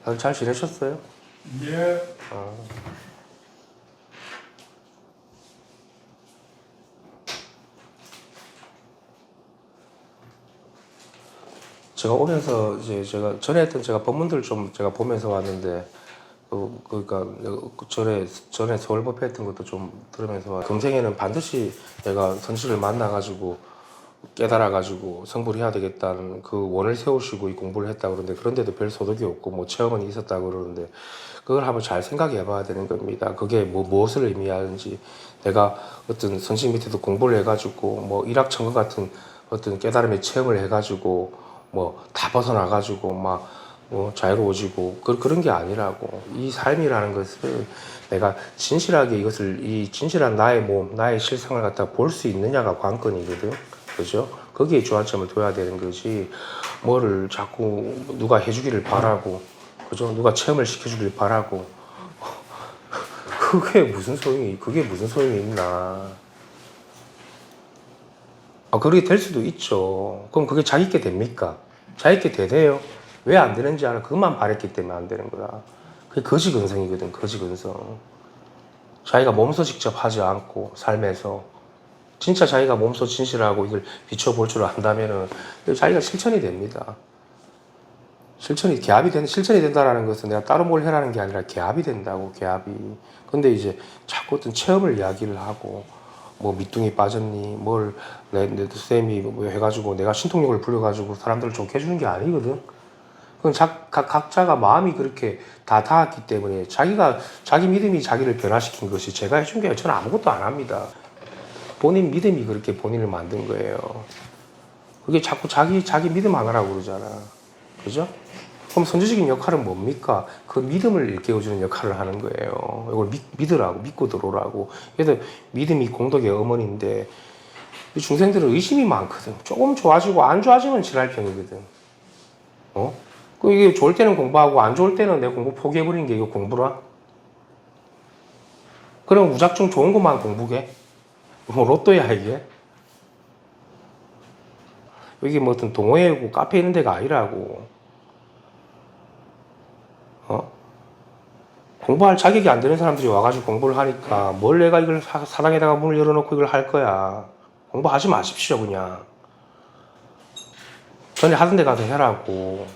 다들 잘 지내셨어요? 예. 제가 오면서 이제 제가 전에 했던 제가 법문들 좀 제가 보면서 왔는데 그러니까 전에 서울법회 했던 것도 좀 들으면서 금생에는 반드시 내가 선지를 만나가지고 깨달아가지고 성불해야 되겠다는 그 원을 세우시고 이 공부를 했다 그러는데 그런데도 별 소득이 없고 뭐 체험은 있었다 그러는데 그걸 한번 잘 생각해 봐야 되는 겁니다. 그게 무엇을 의미하는지 내가 어떤 선지 밑에도 공부를 해가지고 뭐 일확천금 같은 어떤 깨달음의 체험을 해가지고 뭐 다 벗어나가지고 막 자유로워지고 그런 게 아니라고 이 삶이라는 것을 내가 진실하게 이것을 이 진실한 나의 몸 나의 실상을 갖다 볼 수 있느냐가 관건이거든. 그죠? 거기에 주안점을 둬야 되는 거지 뭐를 자꾸 누가 해주기를 바라고 그죠? 누가 체험을 시켜주길 바라고 그게 무슨 소용이 있나. 그렇게 될 수도 있죠. 그럼 그게 자기께 됩니까? 자기께 되대요. 왜 안 되는지 알아. 그것만 바랬기 때문에 안 되는 거야. 그게 거지근성이거든. 거지근성. 자기가 몸소 직접 하지 않고 삶에서 진짜 자기가 몸소 진실하고 이걸 비춰볼 줄 안다면은 자기가 실천이 됩니다. 실천이 된다라는 것은 내가 따로 뭘 해라는 게 아니라 개합이 된다고, 개합이. 근데 이제 자꾸 어떤 체험을 이야기를 하고 뭐 밑둥이 빠졌니 내 쌤이 뭐 해가지고 내가 신통력을 부려가지고 사람들을 좋게 해주는 게 아니거든. 그건 각자가 마음이 그렇게 다 닿았기 때문에 자기 믿음이 자기를 변화시킨 것이 제가 해준 게 저는 아무것도 안 합니다. 본인 믿음이 그렇게 본인을 만든 거예요. 그게 자꾸 자기 믿음 하나라고 그러잖아. 그죠? 그럼 선지적인 역할은 뭡니까? 그 믿음을 일깨워주는 역할을 하는 거예요. 이걸 믿으라고, 믿고 들어오라고. 그래서 믿음이 공덕의 어머니인데, 중생들은 의심이 많거든. 조금 좋아지고 안 좋아지면 지랄병이거든. 이게 좋을 때는 공부하고 안 좋을 때는 내 공부 포기해버리는 게 이거 공부라? 그럼 무작정 좋은 것만 공부게? 뭐 로또야 이게? 여기 뭐 어떤 동호회고 카페 있는 데가 아니라고. 공부할 자격이 안 되는 사람들이 와가지고 공부를 하니까 뭘 내가 이걸 사당에다가 문을 열어놓고 이걸 할 거야. 공부하지 마십시오 그냥. 전에 하던 데 가서 해라고.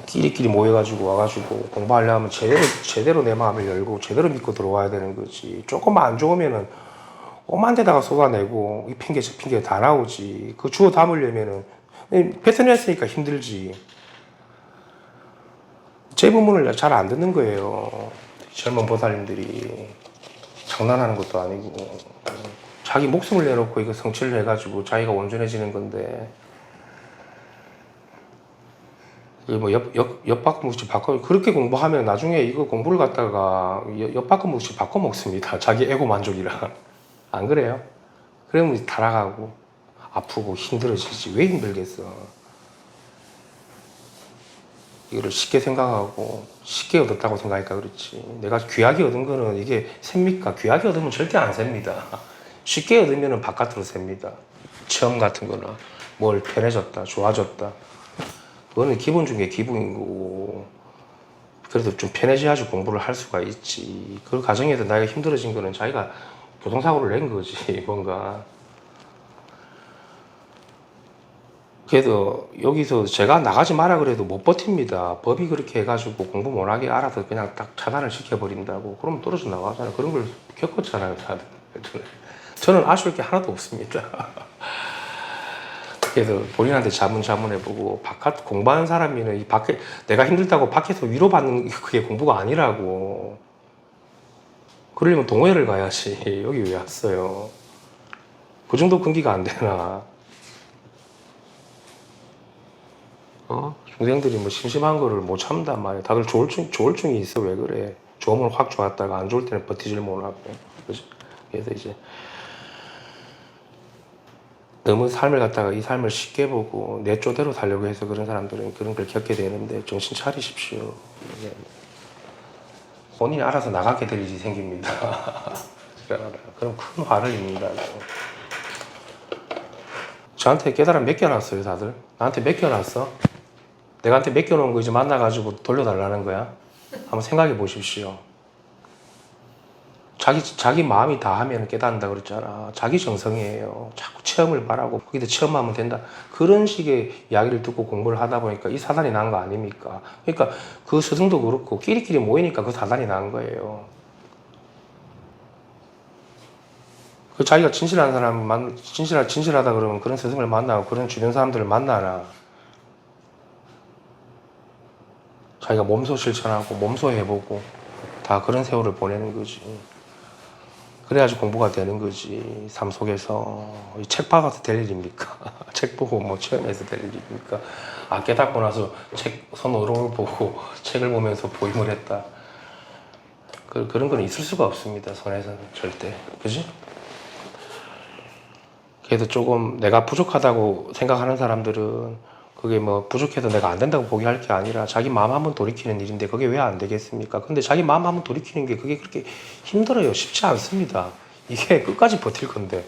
끼리끼리 모여가지고 와가지고 공부하려면 제대로 내 마음을 열고 제대로 믿고 들어와야 되는 거지. 조금만 안 좋으면은 오만 데다가 쏟아내고 이 핑계 저 핑계 다 나오지. 그 주워 담으려면은 뱉어냈으니까 힘들지. 제 부분을 잘 안 듣는 거예요. 젊은 보살님들이 장난하는 것도 아니고 자기 목숨을 내놓고 이거 성취를 해가지고 자기가 온전해지는 건데 뭐 엿바꿔먹지 바꿔 그렇게 공부하면 나중에 이거 공부를 갖다가 엿바꿔먹지 바꿔 먹습니다. 자기 에고 만족이랑 안 그래요? 그러면 타락하고 아프고 힘들어지지. 왜 힘들겠어? 이거를 쉽게 생각하고 쉽게 얻었다고 생각하니까 그렇지. 내가 귀하게 얻은 거는 이게 셉니까? 귀하게 얻으면 절대 안 셉니다. 쉽게 얻으면 바깥으로 셉니다. 체험 같은 거는 뭘 편해졌다, 좋아졌다. 그거는 기본 중에 기본이고 그래도 좀 편해져야지 공부를 할 수가 있지. 그 과정에서 나이가 힘들어진 거는 자기가 교통사고를 낸 거지 뭔가. 그래도 여기서 제가 나가지 마라 그래도 못 버팁니다. 법이 그렇게 해가지고 공부 못하게 알아서 그냥 딱 차단을 시켜버린다고. 그러면 떨어져 나가잖아요. 그런 걸 겪었잖아요. 다들. 저는 아쉬울 게 하나도 없습니다. 그래서 본인한테 자문해보고 바깥 공부하는 사람이는 이 밖에 내가 힘들다고 밖에서 위로받는 그게 공부가 아니라고. 그러려면 동호회를 가야지. 여기 왜 왔어요? 그 정도 근기가 안 되나? 중생들이 뭐 심심한 거를 못 참단 말이야. 다들 조울증이 있어. 왜 그래? 좋으면 확 좋았다가 안 좋을 때는 버티질 못하고. 그죠? 그래서 이제 너무 삶을 갖다가 이 삶을 쉽게 보고 내 쪼대로 살려고 해서 그런 사람들은 그런 걸 겪게 되는데 정신 차리십시오. 본인이 알아서 나가게 될 일이 생깁니다. 그럼 큰 화를 입는다고. 저한테 깨달음 맡겨놨어요 다들? 나한테 맡겨놨어? 내가한테 맡겨놓은 거 이제 만나가지고 돌려달라는 거야? 한번 생각해 보십시오. 자기 마음이 다 하면 깨닫는다 그랬잖아. 자기 정성이에요. 자꾸 체험을 바라고 거기다 체험하면 된다. 그런 식의 이야기를 듣고 공부를 하다 보니까 이 사단이 난 거 아닙니까? 그러니까 그 스승도 그렇고 끼리끼리 모이니까 그 사단이 난 거예요. 그 자기가 진실한 사람 진실하다 그러면 그런 스승을 만나고 그런 주변 사람들을 만나라. 자기가 몸소 실천하고 몸소 해보고 다 그런 세월을 보내는 거지. 그래야지 공부가 되는 거지. 삶 속에서 책 박아서 될 일입니까? 책 보고 뭐 체험해서 될 일입니까? 아, 깨닫고 나서 책 손으로 보고 책을 보면서 보임을 했다. 그런 건 있을 수가 없습니다. 손에서는 절대. 그지? 그래도 조금 내가 부족하다고 생각하는 사람들은 그게 뭐 부족해서 내가 안 된다고 포기할 게 아니라 자기 마음 한번 돌이키는 일인데 그게 왜 안 되겠습니까? 근데 자기 마음 한번 돌이키는 게 그게 그렇게 힘들어요. 쉽지 않습니다. 이게 끝까지 버틸 건데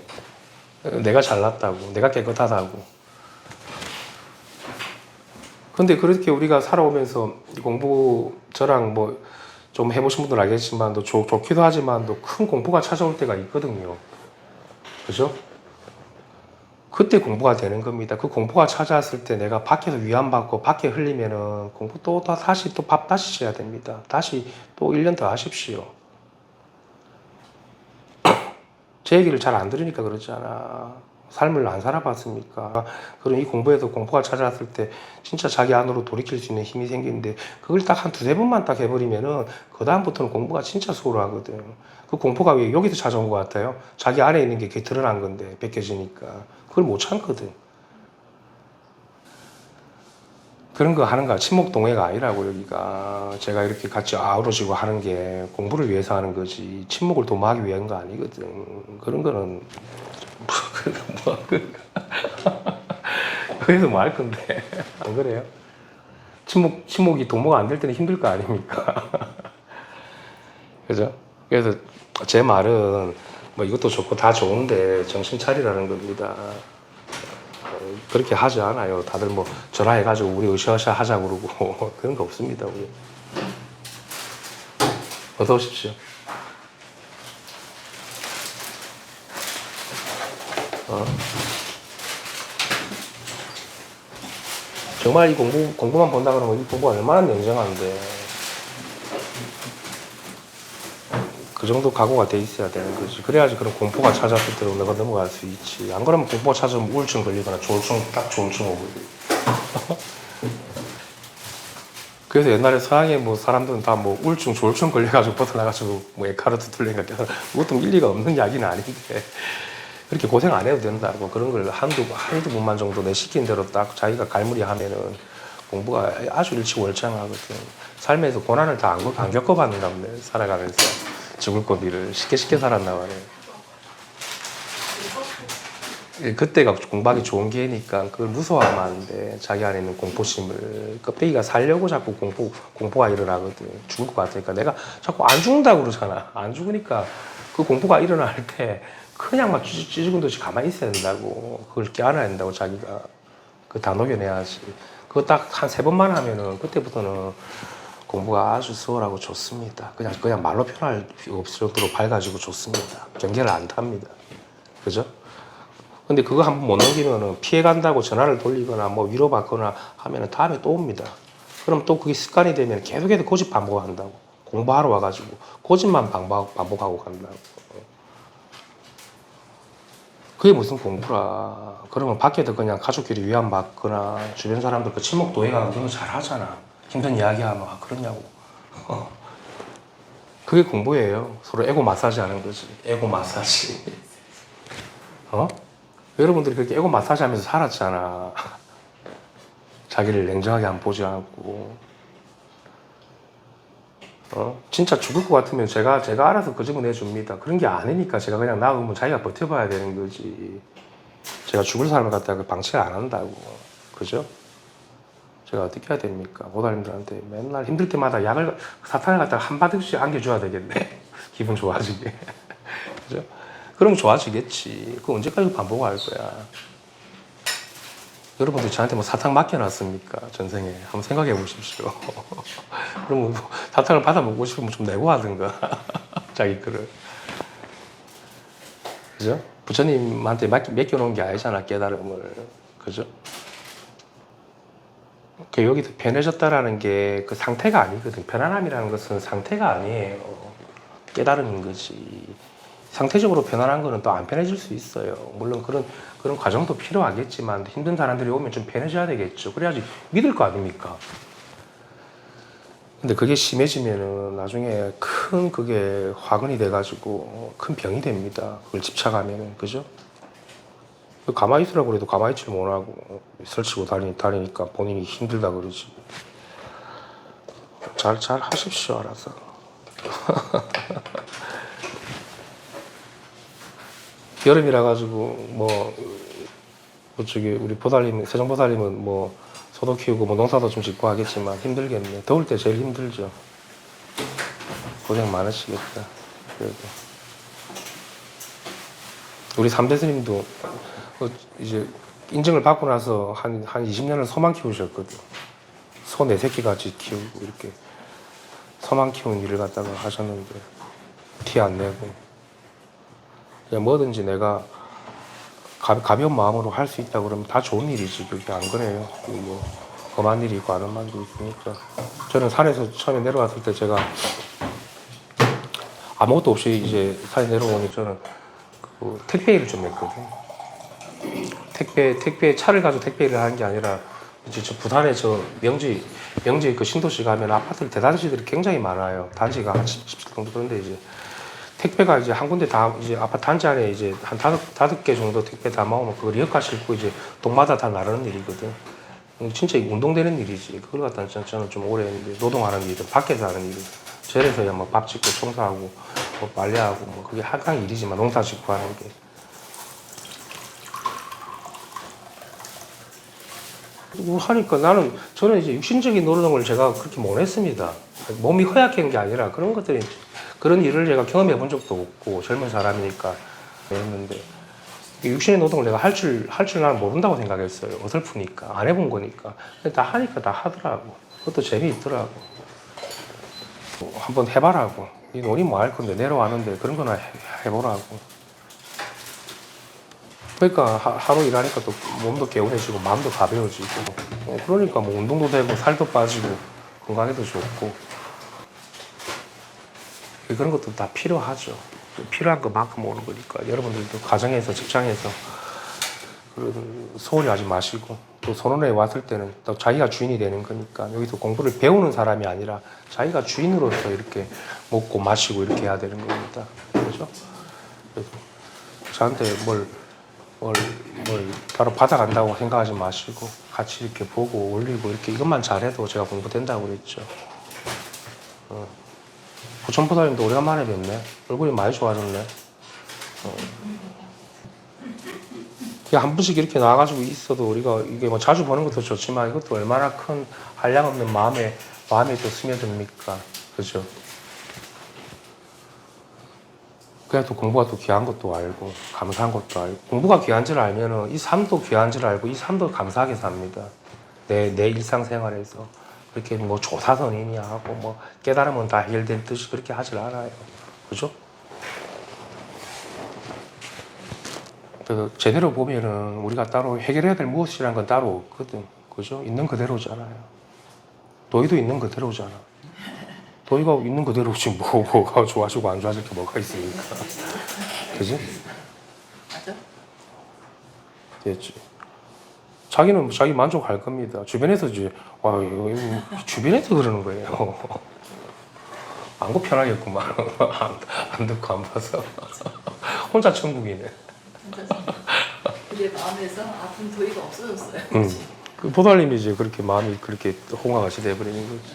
내가 잘났다고 내가 깨끗하다고. 근데 그렇게 우리가 살아오면서 공부 저랑 뭐 좀 해보신 분들 알겠지만 또 좋기도 하지만 또 큰 공부가 찾아올 때가 있거든요. 그죠? 그때 공부가 되는 겁니다. 그 공부가 찾아왔을 때 내가 밖에서 위안받고 밖에 흘리면은 공부 또 다시 또 밥 다시 져야 됩니다. 다시 또 1년 더 하십시오. 제 얘기를 잘 안 들으니까 그러잖아. 삶을 안 살아봤습니까? 그럼 이 공부에서 공부가 찾아왔을 때 진짜 자기 안으로 돌이킬 수 있는 힘이 생기는데 그걸 딱 한 두세 번만 딱 해버리면은 그 다음부터는 공부가 진짜 수월하거든. 그 공포가 왜 여기서 찾아온 것 같아요? 자기 안에 있는 게 그게 드러난 건데 벗겨지니까 그걸 못 참거든. 그런 거 하는 거야. 침묵 동해가 아니라고 여기가. 제가 이렇게 같이 아우러지고 하는 게 공부를 위해서 하는 거지 침묵을 도모하기 위한 거 아니거든. 그런 거는 뭐 그래서 뭐 할 건데 안 그래요? 침묵이 도모가 안 될 때는 힘들 거 아닙니까? 그죠? 그래서 제 말은 뭐 이것도 좋고 다 좋은데 정신 차리라는 겁니다. 그렇게 하지 않아요. 다들 뭐 전화해가지고 우리 으쌰으쌰 하자 그러고 그런 거 없습니다. 우리. 어서 오십시오. 정말 이 공부만 본다 그러면 이 공부가 얼마나 냉정한데 그 정도 각오가 돼 있어야 되는 거지. 그래야지 그런 공포가 찾아왔을 때 내가 넘어갈 수 있지. 안 그러면 공포가 찾아오면 우울증 걸리거나 조울증 오고. 그래서 옛날에 서양의 뭐 사람들은 다 뭐 우울증, 조울증 걸려가지고 벗어나가지고 뭐 에카르트 툴렌가 그것도 일리가 없는 이야기는 아닌데 그렇게 고생 안 해도 된다고. 그런 걸 한두 번만 정도 내 시킨 대로 딱 자기가 갈무리 하면은 공부가 아주 일치월장하거든. 삶에서 고난을 다 안 겪어봤는데 살아가면서 죽을 고비를 쉽게 살았나 봐요. 그때가 공부하기 좋은 기회니까 그걸 무서워하면 안 돼. 자기 안에 있는 공포심을 껍데기가 살려고 자꾸 공포가 일어나거든. 죽을 것 같으니까 내가 자꾸 안 죽는다고 그러잖아. 안 죽으니까 그 공포가 일어날 때 그냥 막 쥐죽은 듯이 가만히 있어야 된다고. 그걸 깨안아야 된다고 자기가. 그거 다 녹여내야지. 그거 딱 한 3번만 하면은 그때부터는 공부가 아주 수월하고 좋습니다. 그냥 말로 표현할 필요 없을 정도로 밝아지고 좋습니다. 경계를 안 탑니다. 그죠? 근데 그거 한번 못 넘기면은 피해간다고 전화를 돌리거나 뭐 위로받거나 하면은 다음에 또 옵니다. 그럼 또 그게 습관이 되면 계속해서 고집 반복한다고. 공부하러 와가지고 고집만 반복하고 간다고. 그게 무슨 공부라. 그러면 밖에도 그냥 가족끼리 위안받거나 주변 사람들 그 친목 도해가 그런 거 잘하잖아. 힘든 이야기하면 아, 그러냐고. 그게 공부예요. 서로 에고 마사지 하는 거지. 에고 마사지. 여러분들이 그렇게 에고 마사지 하면서 살았잖아. 자기를 냉정하게 안 보지 않고. 진짜 죽을 것 같으면 제가 알아서 그 집은 내줍니다. 그런 게 아니니까 제가 그냥 나오면 자기가 버텨봐야 되는 거지. 제가 죽을 사람을 갖다가 방치를 안 한다고. 그죠? 제가 어떻게 해야 됩니까? 보살님들한테 맨날 힘들 때마다 사탕을 갖다가 한 바닥씩 안겨줘야 되겠네. 기분 좋아지게. 그죠? 그럼 좋아지겠지. 그 언제까지 반복할 거야. 여러분들 저한테 뭐 사탕 맡겨놨습니까? 전생에. 한번 생각해 보십시오. 그러면 뭐 사탕을 받아 먹고 싶으면 좀 내고 하든가. 자기 거를. 그죠? 부처님한테 맡겨놓은 게 아니잖아, 깨달음을. 그죠? 여기서 편해졌다라는 게 그 상태가 아니거든. 편안함이라는 것은 상태가 아니에요. 깨달음인 거지. 상태적으로 편안한 거는 또 안 편해질 수 있어요. 물론 그런 과정도 필요하겠지만 힘든 사람들이 오면 좀 편해져야 되겠죠. 그래야지 믿을 거 아닙니까? 근데 그게 심해지면은 나중에 큰 그게 화근이 돼가지고 큰 병이 됩니다. 그걸 집착하면은. 그죠? 가만히 있으라고 그래도 가만히 있지를 못하고 설치고 다니니까 본인이 힘들다 그러지. 잘 하십시오, 알아서. 여름이라 가지고 뭐 저기 우리 보살님, 세종보살님은 뭐 소도 키우고 뭐 농사도 좀 짓고 하겠지만 힘들겠네. 더울 때 제일 힘들죠. 고생 많으시겠다. 그래도 우리 삼대스님도 이제 인증을 받고 나서 한 20년을 소만 키우셨거든. 소 4새끼 같이 키우고 이렇게 소만 키우는 일을 갖다가 하셨는데 티 안 내고 그냥 뭐든지 내가 가벼운 마음으로 할 수 있다 그러면 다 좋은 일이지. 그게 안 그래요. 뭐 험한 일이 있고 안 험한 일이 있으니까. 저는 산에서 처음에 내려왔을 때 제가 아무것도 없이 이제 산에 내려오니 저는 그 택배 일을 좀 했거든. 택배 차를 가지고 택배 일을 하는 게 아니라 이제 저 부산에 저 명지 그 신도시 가면 아파트들 대단지들이 굉장히 많아요. 단지가 한 17 정도. 그런데 이제 택배가 이제 한 군데 다 이제 아파트 단지 안에 이제 한 다섯 개 정도 택배 다 모으면 그걸 리어카 싣고 이제 동마다 다 나르는 일이거든. 진짜 운동되는 일이지. 그걸 갖다 저는 좀 오래 했는데 노동하는 일은 밖에서 하는 일은 절에서야 뭐 밥 짓고 청소하고 뭐 빨래하고 뭐 그게 한강 일이지만 농사 짓고 하는 게. 하니까 저는 이제 육신적인 노동을 제가 그렇게 못 했습니다. 몸이 허약한 게 아니라 그런 일을 제가 경험해 본 적도 없고 젊은 사람이니까 했는데 육신의 노동을 내가 할 줄 나는 모른다고 생각했어요. 어설프니까 안 해본 거니까. 근데 다 하니까 다 하더라고. 그것도 재미있더라고. 한번 해봐라고. 이 돈이 뭐 할 건데 내려왔는데 그런 거나 해보라고. 그러니까 하루 일하니까 또 몸도 개운해지고 마음도 가벼워지고 그러니까 뭐 운동도 되고 살도 빠지고 건강에도 좋고 그런 것도 다 필요하죠. 필요한 것만큼 오는 거니까 여러분들도 가정에서 직장에서 소홀히 하지 마시고 또 선원에 왔을 때는 또 자기가 주인이 되는 거니까 여기서 공부를 배우는 사람이 아니라 자기가 주인으로서 이렇게 먹고 마시고 이렇게 해야 되는 겁니다. 그렇죠? 그래서 저한테 뭘 바로 받아간다고 생각하지 마시고 같이 이렇게 보고 올리고 이렇게 이것만 잘해도 제가 공부된다고 그랬죠. 부천보살님도 오래간만에 뵙네. 얼굴이 많이 좋아졌네. 한 번씩 이렇게 나와가지고 있어도 우리가 이게 뭐 자주 보는 것도 좋지만 이것도 얼마나 큰 한량없는 마음에 또 스며듭니까? 그죠? 그래야 또 공부가 또 귀한 것도 알고 감사한 것도 알고 공부가 귀한 줄 알면은 이 삶도 귀한 줄 알고 이 삶도 감사하게 삽니다. 내 일상생활에서 그렇게 뭐 조사선이냐 하고 뭐 깨달으면 다 해결될 듯이 그렇게 하질 않아요. 그죠? 제대로 보면은 우리가 따로 해결해야 될 무엇이라는 건 따로 없거든. 그죠? 있는 그대로잖아요. 너희도 있는 그대로잖아. 너희가 있는 그대로지 뭐가 좋아지고 안 좋아질 게 뭐가 있습니까? 그지? 맞아. 됐지. 자기는 자기 만족할 겁니다. 주변에서 이제 주변에서 그러는 거예요. 안고 편하겠구만. 안 듣고 안 봐서 혼자 천국이네. 내 마음에서 아픈 도의가 없어졌어요. 그 보살님이 이제 그렇게 마음이 그렇게 홍화같이 돼버리는 거지.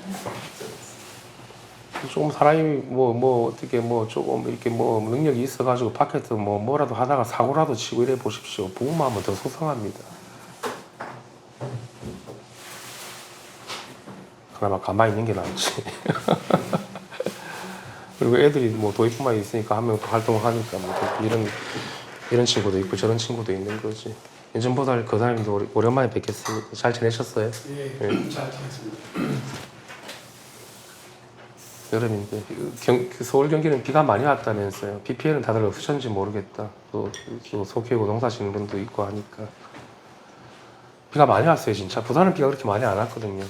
조금 사람이 어떻게 조금 이렇게 능력이 있어가지고 밖에서 뭐라도 하다가 사고라도 치고 이래 보십시오. 부모마음은 더 속상합니다. 그나마 가만히 있는 게 낫지. 그리고 애들이 도입부만 있으니까 한 명 더 활동을 하니까 이런 친구도 있고 저런 친구도 있는 거지. 예전보다 그 사람도 오랜만에 뵙겠습니다. 잘 지내셨어요? 예, 예. 잘 지냈습니다. 여름인데 그 서울 경기는 비가 많이 왔다면서요. 비 피해는 다들 없으셨는지 모르겠다. 또 소개고 농사 짓는 분도 있고 하니까 비가 많이 왔어요 진짜. 부산은 비가 그렇게 많이 안 왔거든요.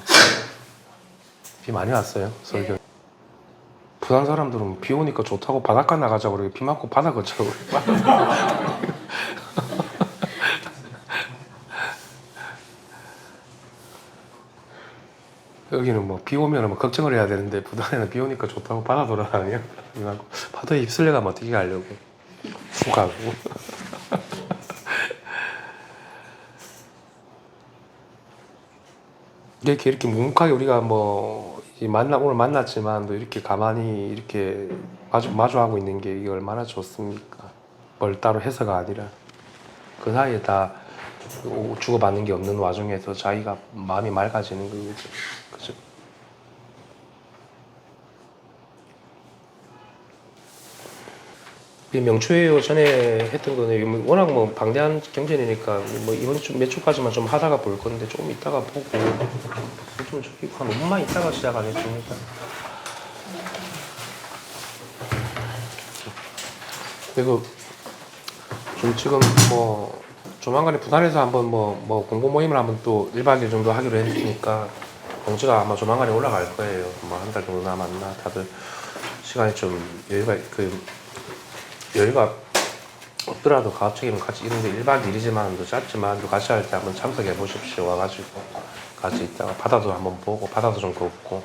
비 많이 왔어요 서울 경기. 부산 사람들은 비 오니까 좋다고 바닷가 나가자고 그러고 비 맞고 바다 걷자고 그러고. 여기는 뭐 비 오면 뭐 걱정을 해야 되는데 부산에는 비 오니까 좋다고 바다 돌아다녀. 바다에 입술려 가면 어떻게 가려고 훅 가고. 이렇게 묵묵하게 우리가 뭐 오늘 만났지만 또 이렇게 가만히 이렇게 마주하고 있는 게 이게 얼마나 좋습니까? 뭘 따로 해서가 아니라 그 사이에 다 주고받는 게 없는 와중에서 자기가 마음이 맑아지는 거죠. 그죠? 이 명초회요 전에 했던 거는 워낙 뭐 방대한 경전이니까 뭐 이번 주 몇 주까지만 좀 하다가 볼 건데 조금 이따가 보고 좀 저기 한 5분만 있다가 시작하겠습니다. 그리고 좀 지금 뭐 조만간에 부산에서 한번 뭐 공부 모임을 한번 또 1박 2일 정도 하기로 했으니까 공지가 아마 조만간에 올라갈 거예요. 뭐 한 달 정도 남았나. 다들 시간이 좀 여유가 없더라도 가급적이면 같이 이런데 1박 2일이지만 또 짧지만 또 같이 할 때 한번 참석해 보십시오. 와가지고 같이 있다가 바다도 한번 보고 바다도 좀 걷고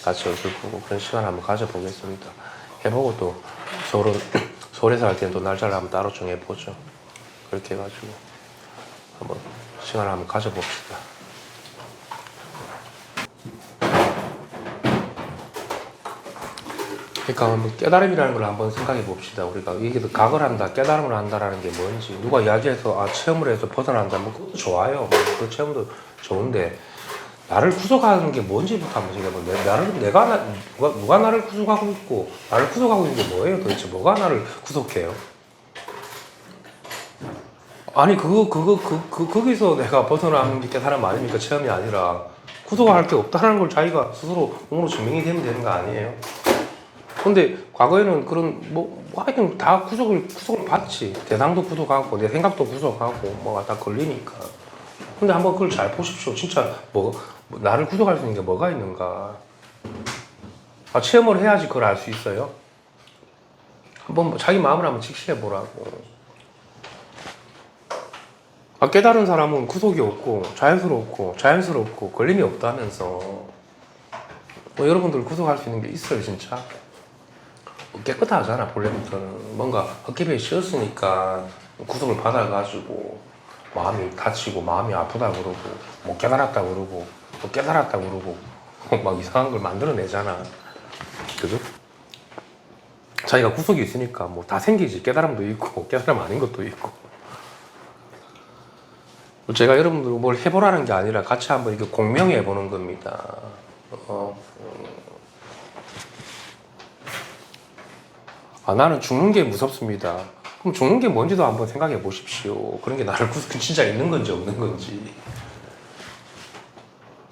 같이 얼굴 보고 그런 시간 한번 가져보겠습니다. 해보고 또 서울에서 할 때는 또 날짜를 한번 따로 정해보죠. 그렇게 해가지고 한번 시간을 한번 가져봅시다. 그러니까 한번 깨달음이라는 걸 한번 생각해 봅시다. 우리가 이게 각을 한다, 깨달음을 한다라는 게 뭔지 누가 이야기해서 체험을 해서 벗어난다, 뭐 그것도 좋아요. 그 체험도 좋은데 나를 구속하는 게 뭔지부터 한번 생각해보면 누가 나를 구속하고 있고 나를 구속하고 있는 게 뭐예요? 도대체 뭐가 나를 구속해요? 아니 거기서 내가 벗어나는 게 깨달음 아닙니까? 체험이 아니라 구속할 게 없다는 걸 자기가 스스로 몸으로 증명이 되면 되는 거 아니에요? 근데 과거에는 그런 하여튼 다 구속을 받지. 대상도 구속하고 내 생각도 구속하고 뭐가 다 걸리니까. 근데 한번 그걸 잘 보십시오. 진짜 나를 구속할 수 있는 게 뭐가 있는가. 체험을 해야지 그걸 알 수 있어요. 한번 자기 마음을 한번 직시해 보라고. 깨달은 사람은 구속이 없고 자연스럽고 걸림이 없다면서. 여러분들 구속할 수 있는 게 있어요 진짜. 깨끗하잖아 본래부터는. 뭔가 헛개비에 씌었으니까 구속을 받아가지고 마음이 다치고 마음이 아프다 그러고 못 깨달았다 그러고 또 깨달았다 그러고 막 이상한 걸 만들어내잖아. 그죠? 자기가 구속이 있으니까 뭐 다 생기지. 깨달음도 있고 깨달음 아닌 것도 있고. 제가 여러분들 뭘 해보라는 게 아니라 같이 한번 이렇게 공명해 보는 겁니다. 나는 죽는 게 무섭습니다. 그럼 죽는 게 뭔지도 한번 생각해 보십시오. 그런 게 나를 진짜 있는 건지 없는 건지.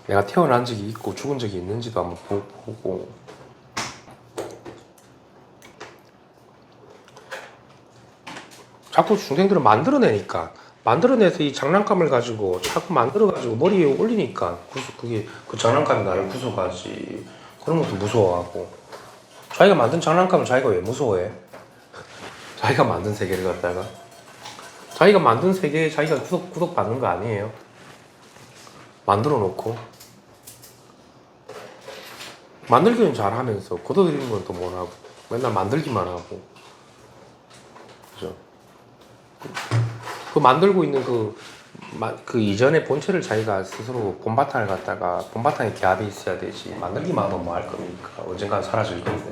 내가 태어난 적이 있고 죽은 적이 있는지도 한번 보고. 자꾸 중생들은 만들어내서 이 장난감을 가지고 자꾸 만들어가지고 머리에 올리니까 그게 그 장난감이 나를 구속하지. 그런 것도 무서워하고. 자기가 만든 장난감은 자기가 왜 무서워해? 자기가 만든 세계를 갖다가 자기가 만든 세계에 자기가 구속받는 거 아니에요? 만들어 놓고 만들기는 잘하면서 걷어들이는 건 또 못하고 맨날 만들기만 하고. 그죠? 그 만들고 있는 그 이전의 본체를 자기가 스스로 본바탕을 갖다가 본바탕에 기압이 있어야 되지. 만들기만 하면 뭐 할 겁니까? 언젠가 사라질 건데.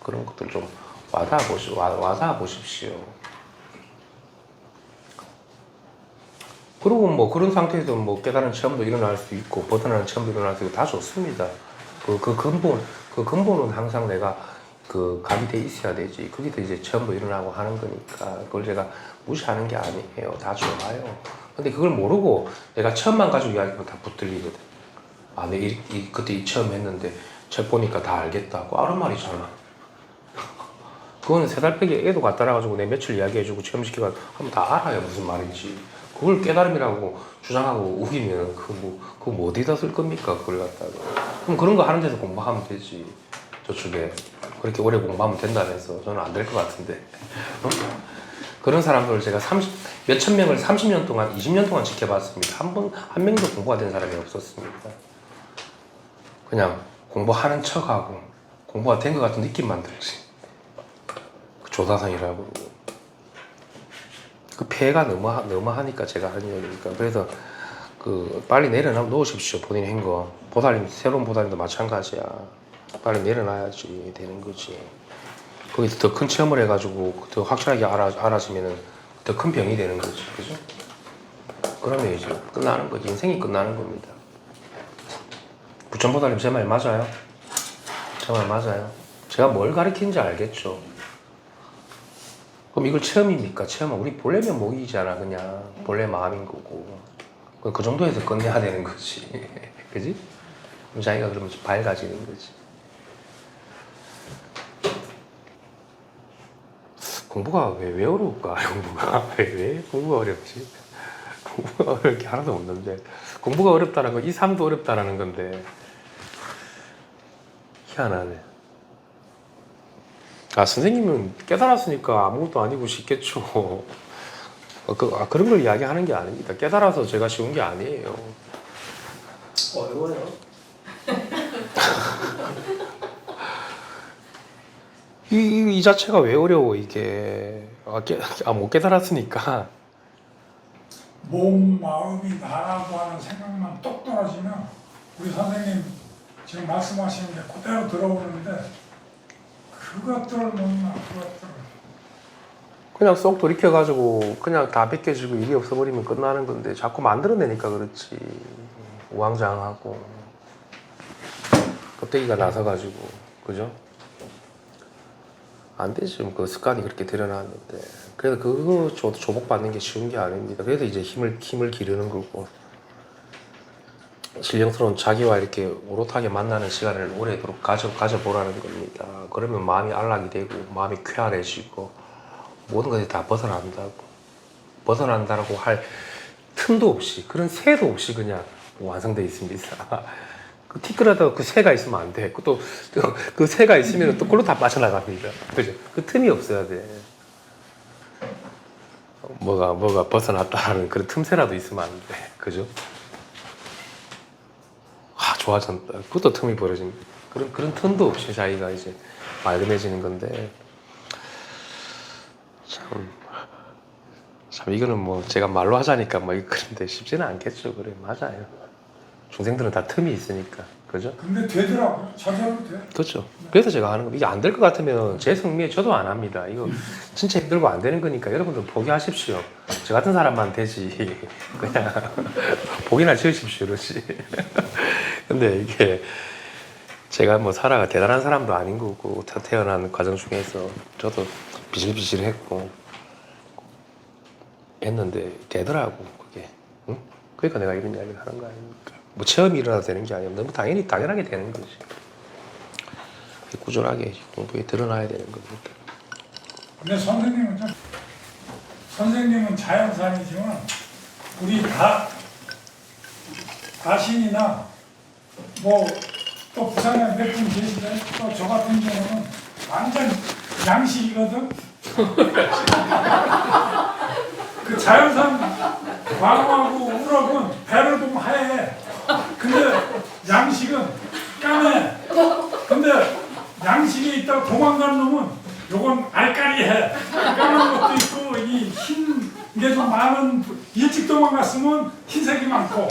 그런 것들 좀 와닿아 보십시오. 그리고 뭐 그런 상태에서 뭐 깨달은 체험도 일어날 수 있고 벗어나는 체험도 일어날 수 있고 다 좋습니다. 그 근본은 항상 내가 그 감이 돼 있어야 되지. 거기도 이제 처음부터 일어나고 하는 거니까 그걸 제가 무시하는 게 아니에요. 다 좋아요. 근데 그걸 모르고 내가 처음만 가지고 이야기하면 다 붙들리거든. 아, 내 그때 처음 했는데 책 보니까 다 알겠다고 아는 말이잖아. 그거는 3달백에 애도 갖다 놔가지고 내 며칠 이야기해주고 체험시켜가지고 하면 다 알아요. 무슨 말인지. 그걸 깨달음이라고 주장하고 우기면 그거 뭐 어디다 쓸 겁니까? 그걸 갖다가. 그럼 그런 거 하는 데서 공부하면 되지. 저쪽에. 그렇게 오래 공부하면 된다면서. 저는 안 될 것 같은데. 어? 그런 사람들을 제가 몇천 명을 30년 동안, 20년 동안 지켜봤습니다. 한 명도 공부가 된 사람이 없었습니다. 그냥 공부하는 척하고 공부가 된 것 같은 느낌만 들지. 그 조사상이라고 그러고. 그 폐해가 너무 하니까 제가 하는 얘기니까. 그래서 그 빨리 내려놓으십시오. 본인이 한 거. 보살님, 새로운 보살님도 마찬가지야. 빨리 내려놔야지 되는 거지. 거기서 더 큰 체험을 해가지고 더 확실하게 알아지면은 더 큰 병이 되는 거지. 그죠? 그러면 이제 끝나는 거지. 인생이 끝나는 겁니다. 부천보살님 제 말 맞아요? 제 말 맞아요? 제가 뭘 가르치는지 알겠죠? 그럼 이걸 체험입니까? 체험은 우리 본래 면목이잖아. 그냥 본래 마음인 거고 그 정도에서 끝내야 되는 거지. 그지? 그럼 자기가 그러면 밝아지는 거지. 공부가 왜 어려울까? 공부가 왜 공부가 어렵지? 공부가 어려울 게 하나도 없는데 공부가 어렵다는 건 이 삶도 어렵다라는 건데 희한하네. 아, 선생님은 깨달았으니까 아무것도 아니고 쉽겠죠. 그런 걸 이야기하는 게 아닙니다. 깨달아서 제가 쉬운 게 아니에요. 어려워요. 이 자체가 왜 어려워 이게. 못 깨달았으니까. 몸, 마음이 나라고 하는 생각만 똑 떨어지면 우리 선생님 지금 말씀하시는 게 그대로 들어오는데 그것들을 못나 그것들을 그냥 쏙 돌이켜가지고 그냥 다 벗겨지고 일이 없어버리면 끝나는 건데 자꾸 만들어내니까 그렇지. 우왕좌왕하고 껍데기가 나서가지고 그죠? 안 되지. 그 습관이 그렇게 들여놨는데. 그래서 그거 조복받는 게 쉬운 게 아닙니다. 그래서 이제 힘을 기르는 거고 신령스러운 자기와 이렇게 오롯하게 만나는 시간을 오래도록 가져보라는 겁니다. 그러면 마음이 안락이 되고 마음이 쾌활해지고 모든 것이 다 벗어난다고 할 틈도 없이 그런 새도 없이 그냥 완성되어 있습니다. 그 티끌하다가 그 새가 있으면 안 돼. 또 그 새가 있으면 또 그걸로 다 빠져나갑니다. 그죠? 그 틈이 없어야 돼. 뭐가 벗어났다는 그런 틈새라도 있으면 안 돼. 그죠? 아, 좋아졌다. 그것도 틈이 벌어집니다. 그런 틈도 없이 자기가 이제 말끔해지는 건데 참 이거는 뭐 제가 말로 하자니까 뭐 그런데 쉽지는 않겠죠. 그래, 맞아요. 중생들은 다 틈이 있으니까. 그죠? 근데 되더라고요. 저절로 돼. 그렇죠. 그래서 제가 하는 겁니다. 이게 안 될 것 같으면 제 성미에 저도 안 합니다. 이거 진짜 힘들고 안 되는 거니까 여러분들 포기하십시오. 저 같은 사람만 되지. 그냥 포기나 지으십시오. 그렇지. 근데 이게 제가 뭐 살아가 대단한 사람도 아닌 거고 태어난 과정 중에서 저도 비실비실했고 했는데 되더라고 그게. 응? 그러니까 내가 이런 이야기를 하는 거 아닙니까? 뭐 체험이 일어나도 되는 게 아니고 너무 당연하게 되는 거지. 꾸준하게 공부에 드러나야 되는 겁니다. 근데 선생님은 자연산이지만 우리 가신이나 뭐 또 부산에 몇 분 계시대 또 저 같은 경우는 완전 양식이거든. 그 자연산 광어하고 우럭은 배를 보면 하얘. 근데 양식은 까매. 근데 양식에 있다가 도망가는 놈은 요건 알까리해. 까만 것도 있고 이 흰 게 좀 많은. 일찍 도망갔으면 흰색이 많고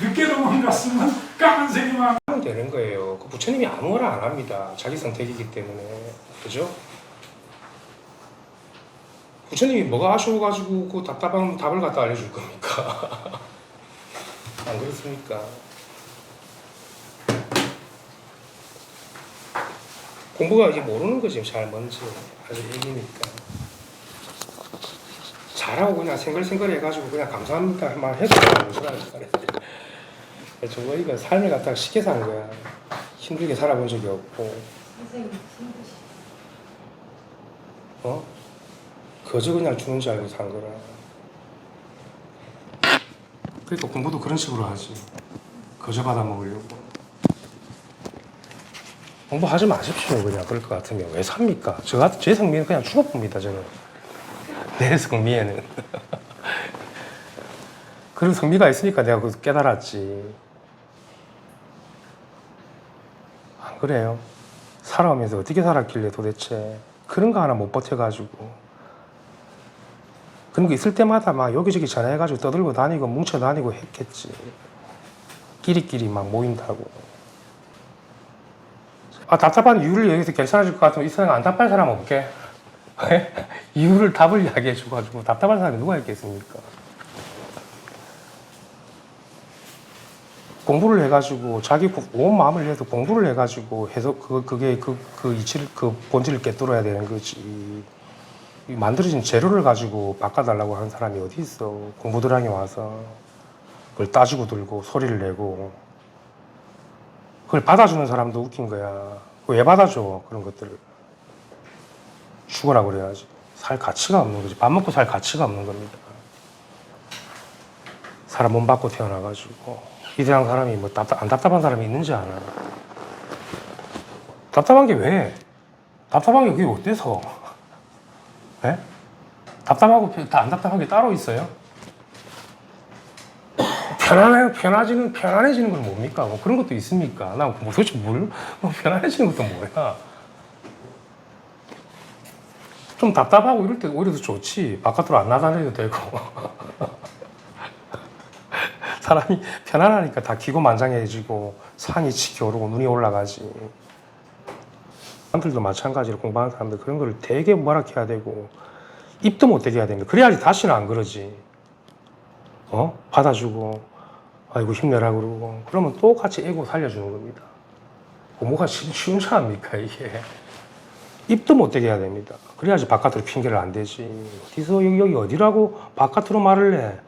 늦게 도망갔으면 까만색이 많고. 하면 되는 거예요. 그 부처님이 아무거나 안 합니다. 자기 선택이기 때문에. 그죠? 부처님이 뭐가 아쉬워가지고 그 답답한 답을 갖다 알려줄 겁니까? 안 그렇습니까? 공부가 이제 모르는 거지 잘 뭔지 아직 애기니까. 잘하고 그냥 생글생글 해가지고 그냥 감사합니다 말 해도 되는 정말 이거 삶을 갖다가 쉽게 산 거야. 힘들게 살아본 적이 없고. 선생님 힘드시. 거저 그냥 주는 줄 알고 산 거라. 그러니까 공부도 그런 식으로 하지. 거저 받아 먹으려고. 공부하지 마십시오 그냥. 그럴 것 같으면 왜 삽니까? 제 성미는 그냥 죽어봅니다 저는. 내 성미에는. 그런 성미가 있으니까 내가 그걸 깨달았지. 안 그래요? 살아오면서 어떻게 살았길래 도대체 그런 거 하나 못 버텨가지고. 그런 거 있을 때마다 막 여기저기 전화해가지고 떠들고 다니고 뭉쳐 다니고 했겠지. 끼리끼리 막 모인다고. 답답한 이유를 여기서 괜찮아질 것 같으면 이 세상에 안 답답한 사람 없게. 이유를 답을 이야기해줘가지고 답답한 사람이 누가 있겠습니까? 공부를 해가지고 자기 온 마음을 위해서 공부를 해가지고 해서 그게 그 이치를 그 본질을 깨뚫어야 되는 거지. 만들어진 재료를 가지고 바꿔달라고 하는 사람이 어디 있어? 공부도량에 와서 그걸 따지고 들고 소리를 내고 그걸 받아주는 사람도 웃긴 거야. 왜 받아줘 그런 것들을? 죽어라 그래야지. 살 가치가 없는 거지. 밥 먹고 살 가치가 없는 겁니다. 사람 몸 받고 태어나가지고 이 세상 사람이 뭐 안 답답한 사람이 있는지 아나? 답답한 게 왜? 답답한 게 그게 어때서? 예? 답답하고 안 답답한 게 따로 있어요? 편안해지는 건 뭡니까? 뭐 그런 것도 있습니까? 나 뭐 도대체 편안해지는 것도 뭐야? 좀 답답하고 이럴 때 오히려 더 좋지. 바깥으로 안 나다녀도 되고. 사람이 편안하니까 다 기고만장해지고 산이 치켜 오르고 눈이 올라가지. 사람들도 마찬가지로 공부하는 사람들 그런 거를 되게 뭐락해야 되고 입도 못 대게 해야 됩니다. 그래야지 다시는 안 그러지. 받아주고 아이고 힘내라 그러고 그러면 똑같이 애고 살려주는 겁니다. 뭐가 쉬운 차 아닙니까 이게. 입도 못 대게 해야 됩니다. 그래야지 바깥으로 핑계를 안 대지. 어디서 여기 어디라고 바깥으로 말을 해.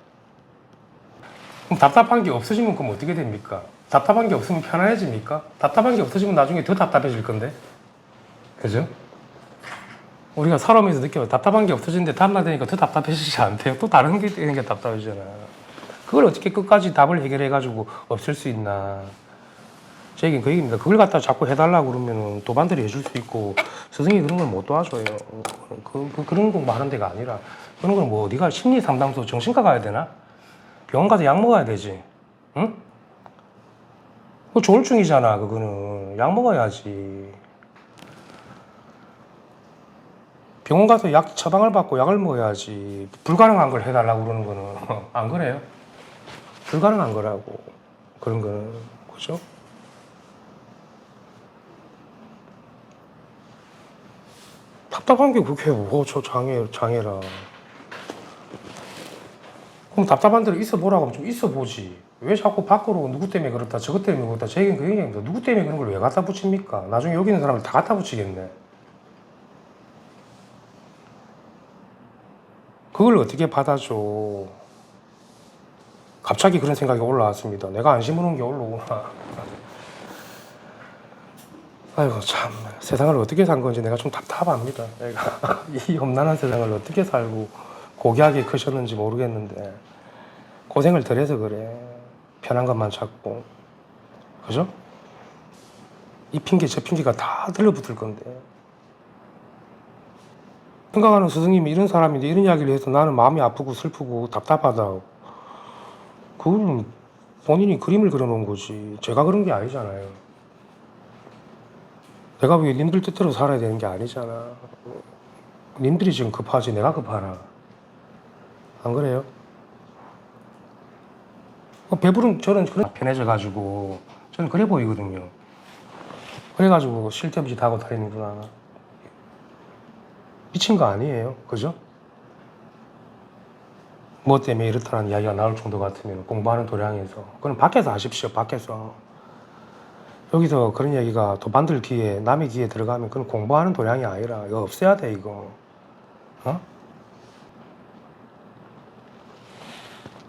그럼 답답한 게 없어지면 그럼 어떻게 됩니까? 답답한 게 없으면 편안해집니까? 답답한 게 없어지면 나중에 더 답답해질 건데. 그죠? 우리가 살아오면서 느껴요. 답답한 게 없어지는데 다음날 되니까 더 답답해지지 않대요. 또 다른 게 되는 게 답답해지잖아. 그걸 어떻게 끝까지 답을 해결해가지고 없앨 수 있나. 제 얘기는 그 얘기입니다. 그걸 갖다 자꾸 해달라고 그러면 도반들이 해줄 수 있고 스승이 그런 걸 못 도와줘요. 그런 공부하는 데가 아니라 그런 건 뭐 어디가 심리 상담소 정신과 가야 되나? 병원 가서 약 먹어야 되지. 응? 그거 조울증이잖아 그거는. 약 먹어야지. 병원 가서 약 처방을 받고 약을 먹어야지. 불가능한 걸 해달라고 그러는 거는 안 그래요? 불가능한 거라고 그런 거는. 그죠? 답답한 게 그렇게 저 장애라. 그럼 답답한 대로 있어 보라고 하면 좀 있어 보지. 왜 자꾸 밖으로 누구 때문에 그렇다 저것 때문에 그렇다 제 얘기는 그 얘기입니다. 누구 때문에 그런 걸 왜 갖다 붙입니까? 나중에 여기 있는 사람을 다 갖다 붙이겠네. 그걸 어떻게 받아줘. 갑자기 그런 생각이 올라왔습니다. 내가 안 심어놓은 게 올라오구나. 아이고 참 세상을 어떻게 산 건지 내가 좀 답답합니다. 내가 이 험난한 세상을 어떻게 살고 고귀하게 크셨는지 모르겠는데 고생을 덜 해서 그래. 편한 것만 찾고. 그죠? 이 핑계 저 핑계가 다 들러붙을 건데. 생각하는 스승님이 이런 사람인데 이런 이야기를 해서 나는 마음이 아프고 슬프고 답답하다. 그거는 본인이 그림을 그려놓은 거지. 제가 그런 게 아니잖아요. 내가 왜 님들 뜻대로 살아야 되는 게 아니잖아. 님들이 지금 급하지 내가 급하나. 안 그래요? 배부른 저는 그런 편해져가지고 저는 그래 보이거든요. 그래가지고 쓸데없이 다 하고 다니는구나. 미친 거 아니에요. 그죠? 뭐 때문에 이렇다는 이야기가 나올 정도 같으면 공부하는 도량에서 그건 밖에서 하십시오. 밖에서. 여기서 그런 얘기가 또 만들 귀에 남의 귀에 들어가면 그건 공부하는 도량이 아니라 이거 없애야 돼 이거. 어?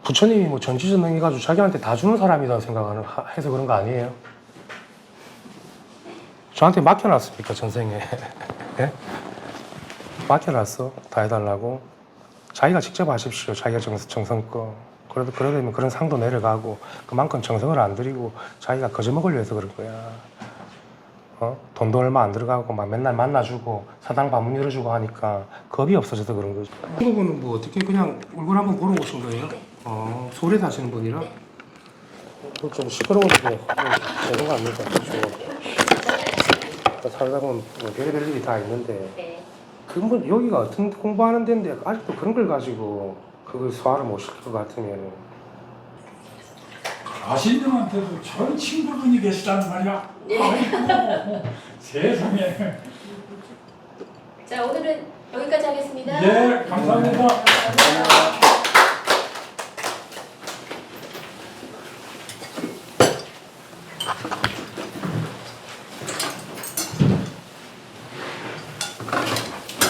부처님이 뭐 전지전능해가지고 자기한테 다 주는 사람이다 생각하는 해서 그런 거 아니에요? 저한테 맡겨놨습니까 전생에? 예? 맡겨놨어 다 해달라고. 자기가 직접 하십시오. 자기가 정성껏. 그래도 그러려면 그런 상도 내려가고 그만큼 정성을 안 들이고 자기가 거저먹을 위해서 그런 거야. 어? 돈도 얼마 안 들어가고 막 맨날 만나주고 사당 방문 열어주고 하니까 겁이 없어져서 그런 거지. 이 부분은 뭐 어떻게 그냥 얼굴 한번 보러 오신 거예요? 서울에 사시는 분이라? 좀 시끄러운데 죄송합니다. 살다 보면 뭐 별의별 일이 다 있는데 그뭐 여기가 어떤 공부하는 데인데 아직도 그런 걸 가지고 그걸 소화를 못 시킬 것 같으면 가시님한테도 저런 친구분이 계시단 말이야. 아이고, 세상에. 자, 오늘은 여기까지 하겠습니다. 예, 감사합니다.